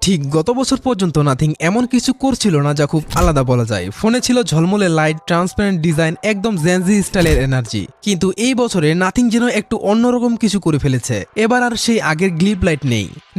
ঠিক গত বছর পর্যন্ত নাথিং এমন কিছু করছিল না যা খুব আলাদা বলা যায়। ফোনে ছিল ঝলমলে লাইট, ট্রান্সপারেন্ট ডিজাইন, একদম জেনজি স্টাইলের এনার্জি। কিন্তু এই বছরে নাথিং যেন একটু অন্যরকম কিছু করে ফেলেছে। এবার আর সেই আগের গ্লিপ লাইট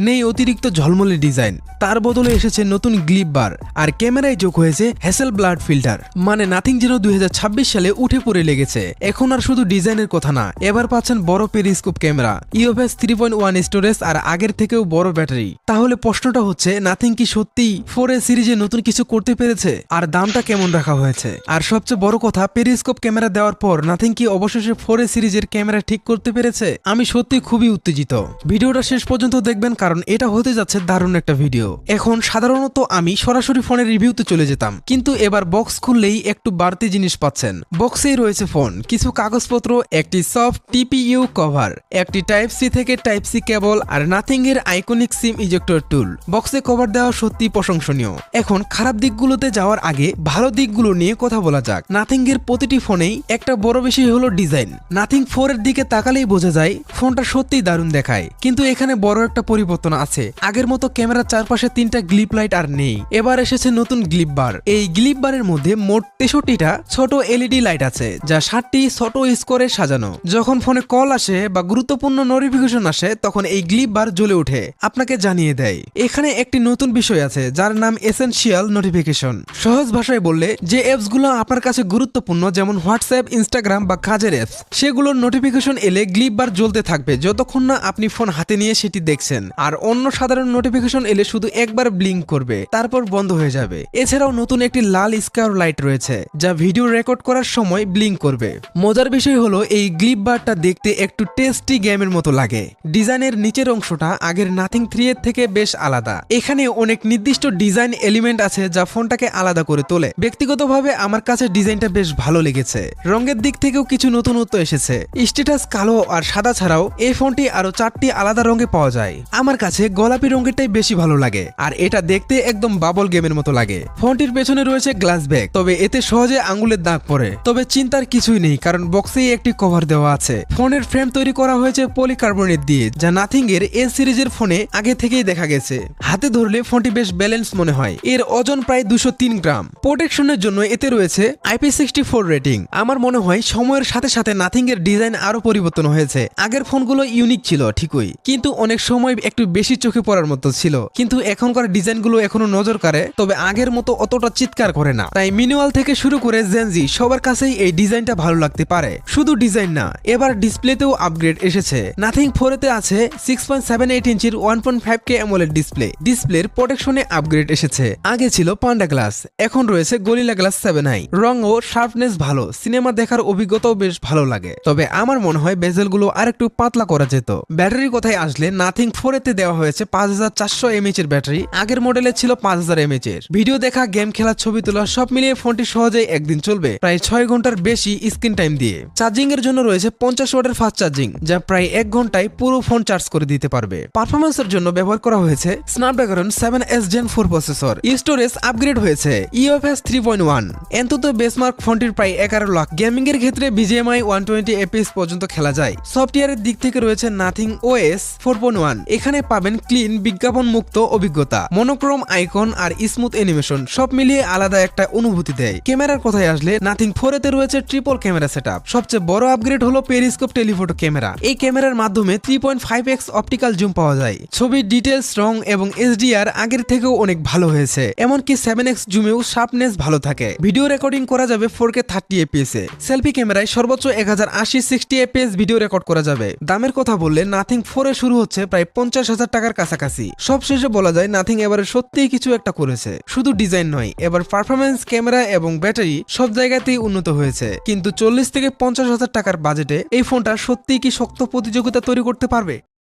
নেই অতিরিক্ত ঝলমলে ডিজাইন, তার বদলে এসেছে নতুন গ্লিপ বার, আর ক্যামেরায় যোগ হয়েছে হ্যাসেল ব্লাড ফিল্টার। মানে নাথিং যেন 2026 সালে উঠে পড়ে লেগেছে। এখন আর শুধু ডিজাইনের কথা না, এবার পাচ্ছেন বড় পেরিস্কোপ ক্যামেরা, ইওএস 3.1 স্টোরেজ আর আগের থেকেও বড় ব্যাটারি। তাহলে প্রশ্নটা হচ্ছে, নাথিং কি সত্যি 4A সিরিজে নতুন কিছু করতে পেরেছে? আর দামটা কেমন রাখা হয়েছে? আর সবচেয়ে বড় কথা, পেরিস্কোপ ক্যামেরা দেওয়ার পর নাথিং কি অবশেষে 4A সিরিজের ক্যামেরা ঠিক করতে পেরেছে? আমি সত্যি খুবই উত্তেজিত। ভিডিওটা শেষ পর্যন্ত দেখবেন, কারণ এটা হতে যাচ্ছে দারুণ একটা ভিডিও। এখন সাধারণত আমি সরাসরি ফোনের রিভিউতে চলে যেতাম, কিন্তু এবার বক্স খুললেই একটু বাড়তি জিনিস পাচ্ছেন। বক্সেই রয়েছে ফোন, কিছু কাগজপত্র, একটি সফট টিপিইউ কভার, একটি টাইপ সি থেকে টাইপ সি কেবল, আর নাথিং এর আইকনিক সিম ইজেক্টর টুল। বক্সে কভার দেওয়া সত্যি প্রশংসনীয়। এখন খারাপ দিকগুলোতে যাওয়ার আগে ভালো দিকগুলো নিয়ে কথা বলা যাক। নাথিং এর প্রতিটি ফোনেই একটা বড় বিষয় হলো ডিজাইন। নাথিং 4 এর দিকে তাকালেই বোঝা যায় ফোনটা সত্যিই দারুণ দেখায়, কিন্তু এখানে বড় একটা পরিবর্তন আছে। আগের মতো ক্যামেরার চারপাশে 3টা গ্লিপ লাইট আর নেই, এবার এসেছে নতুন গ্লিপ বার। এই গ্লিপ বারের মধ্যে মোট 63টা ছোট এলইডি লাইট আছে, যা 7টি ছোট স্কোরে সাজানো। যখন ফোনে কল আসে বা গুরুত্বপূর্ণ নোটিফিকেশন আসে, তখন এই গ্লিপ বার জ্বলে ওঠে, আপনাকে জানিয়ে দেয়। এখানে একটি নতুন বিষয় আছে যার নাম এসেনশিয়াল নোটিফিকেশন। সহজ ভাষায় বললে, যে অ্যাপস গুলো আপনার কাছে গুরুত্বপূর্ণ, যেমন হোয়াটসঅ্যাপ, ইনস্টাগ্রাম বা কাজের অ্যাপস, সেগুলোর নোটিফিকেশন এলে গ্লিপ বার জ্বলতে থাকবে যতক্ষণ না আপনি ফোন হাতে নিয়ে সেটি দেখছেন। আর অন্য সাধারণ নোটিফিকেশন এলে শুধু একবার ব্লিঙ্ক করবে, তারপর বন্ধ হয়ে যাবে। এছাড়াও নতুন একটি লাল স্কোয়ার লাইট রয়েছে, যা ভিডিও রেকর্ড করার সময় ব্লিঙ্ক করবে। মজার বিষয় হলো, এই গ্লিপ বারটা দেখতে একটু টেস্টি গেমের মতো লাগে। ডিজাইনের নিচের অংশটা আগের নাথিং 3 এর থেকে বেশ আলাদা। এখানে অনেক নির্দিষ্ট ডিজাইন এলিমেন্ট আছে যা ফোনটাকে আলাদা করে তোলে। ব্যক্তিগতভাবে আমার কাছে ডিজাইনটা বেশ ভালো লেগেছে। রঙের দিক থেকেও কিছু নতুনত্ব এসেছে। স্ট্যাটাস কালো আর সাদা ছাড়াও এই ফোনটি আরো 4টি আলাদা রঙে পাওয়া যায়। আমার কাছে গোলাপি রঙেরটাই বেশি ভালো লাগে, আর এটা দেখতে একদম বাবল গেমের মতো লাগে। ফোনটির পেছনে রয়েছে গ্লাস ব্যাগ, তবে এতে সহজে আঙ্গুলের দাগ পড়ে। তবে চিন্তার কিছুই নেই, কারণ বক্সেই একটি কভার দেওয়া আছে। ফোনের ফ্রেম তৈরি করা হয়েছে পলিকার্বনেট দিয়ে, যা নাথিং এর এ সিরিজের ফোনে আগে থেকেই দেখা গেছে। হাতে ধরলে ফোনটি বেশ ব্যালেন্স মনে হয়। এর ওজন প্রায় 203 গ্রাম। প্রোটেকশনের জন্য এতে রয়েছে IP64 রেটিং। আমার মনে হয় সময়ের সাথে সাথে নাথিং এর ডিজাইন আরো পরিবর্তন হয়েছে। আগের ফোনগুলো ইউনিক ছিল ঠিকই, কিন্তু অনেক সময় একটু বেশি চোখে পড়ার মতো ছিল। কিন্তু এখনকার ডিজাইনগুলো এখনো নজর কাড়ে, তবে আগের মতো অতটা চিৎকার করে না। তাই মিনিমাল থেকে শুরু করে জেনজি সবার কাছেই এই ডিজাইনটা ভালো লাগতে পারে। শুধু ডিজাইন না, এবার ডিসপ্লেতেও আপগ্রেড এসেছে। নাথিং 4 এতে আছে 6.78 ইঞ্চির 1.5K অ্যামোলেড ডিসপ্লে। ডিসপ্লের প্রোটেকশনে আপগ্রেড এসেছে। আগে ছিল পান্ডা গ্লাস, এখন রয়েছে গরিলা গ্লাস 7i। রং ও শার্পনেস ভালো, সিনেমা দেখার অভিজ্ঞতাও বেশ ভালো লাগে। তবে আমার মনে হয় বেজেলগুলো আর একটু পাতলা করা যেত। ব্যাটারির কথায় আসলে, নাথিং 4 এতে দেওয়া হয়েছে 5400 mAh এর ব্যাটারি। আগের মডেলে ছিল 5000 mAh এর। ভিডিও দেখা, গেম খেলা, ছবি তোলা সব মিলিয়ে ফোনটি সহজেই একদিন চলবে প্রায় 6 ঘন্টার বেশি স্ক্রিন টাইম দিয়ে। চার্জিং এর জন্য রয়েছে 50 ওয়াটের ফাস্ট চার্জিং, যা প্রায় 1 ঘন্টায় পুরো ফোন চার্জ করে দিতে পারবে। পারফরম্যান্সের জন্য ব্যবহার করা হয়েছে Snapdragon 7S Gen 4 processor. Storage upgrade হয়েছে ইওএস 3.1। এন্তত বেসমার্ক ফোনটির প্রায় 11 লাখ। গেমিং এর ক্ষেত্রে BGMI 120 FPS পর্যন্ত খেলা যায়। সফটওয়্যারের দিক থেকে রয়েছে নাথিং OS 4.1। এখানে পাবেন ক্লিন, বিজ্ঞাপন মুক্ত অভিজ্ঞতা, মনোক্রোম আইকন আর স্মুথ অ্যানিমেশন, সব মিলিয়ে আলাদা একটা অনুভূতি দেয়। ক্যামেরার কথায় আসলে, নাথিং 4 এতে রয়েছে ট্রিপল ক্যামেরা সেটআপ। সবচেয়ে বড় আপগ্রেড হলো পেরিস্কোপ টেলিফোটো ক্যামেরা। এই ক্যামেরার মাধ্যমে 3.5x অপটিক্যাল জুম পাওয়া যায়। ছবির ডিটেলস, রং এবং HDR আগের থেকেও অনেক ভালো হয়েছে। এমনকি 7x জুমেও শার্পনেস ভালো থাকে। ভিডিও রেকর্ডিং করা যাবে 4K 30 fps এ। সেলফি ক্যামেরায় সর্বোচ্চ 1080 60 fps ভিডিও রেকর্ড করা যাবে। দামের কথা বললে, নাথিং 4 এ শুরু হচ্ছে প্রায় 50,000 টাকার কাছাকাছি। সবশেষে বলা যায়, নাথিং এবারে সত্যিই কিছু একটা করেছে। শুধু ডিজাইন নয়, এবার পারফরম্যান্স, ক্যামেরা এবং ব্যাটারি সব জায়গাতেই উন্নত হয়েছে। কিন্তু 40 থেকে 50,000 টাকার বাজেটে এই ফোনটা সত্যিই কি শক্ত প্রতিযোগিতা তৈরি করতে পারবে?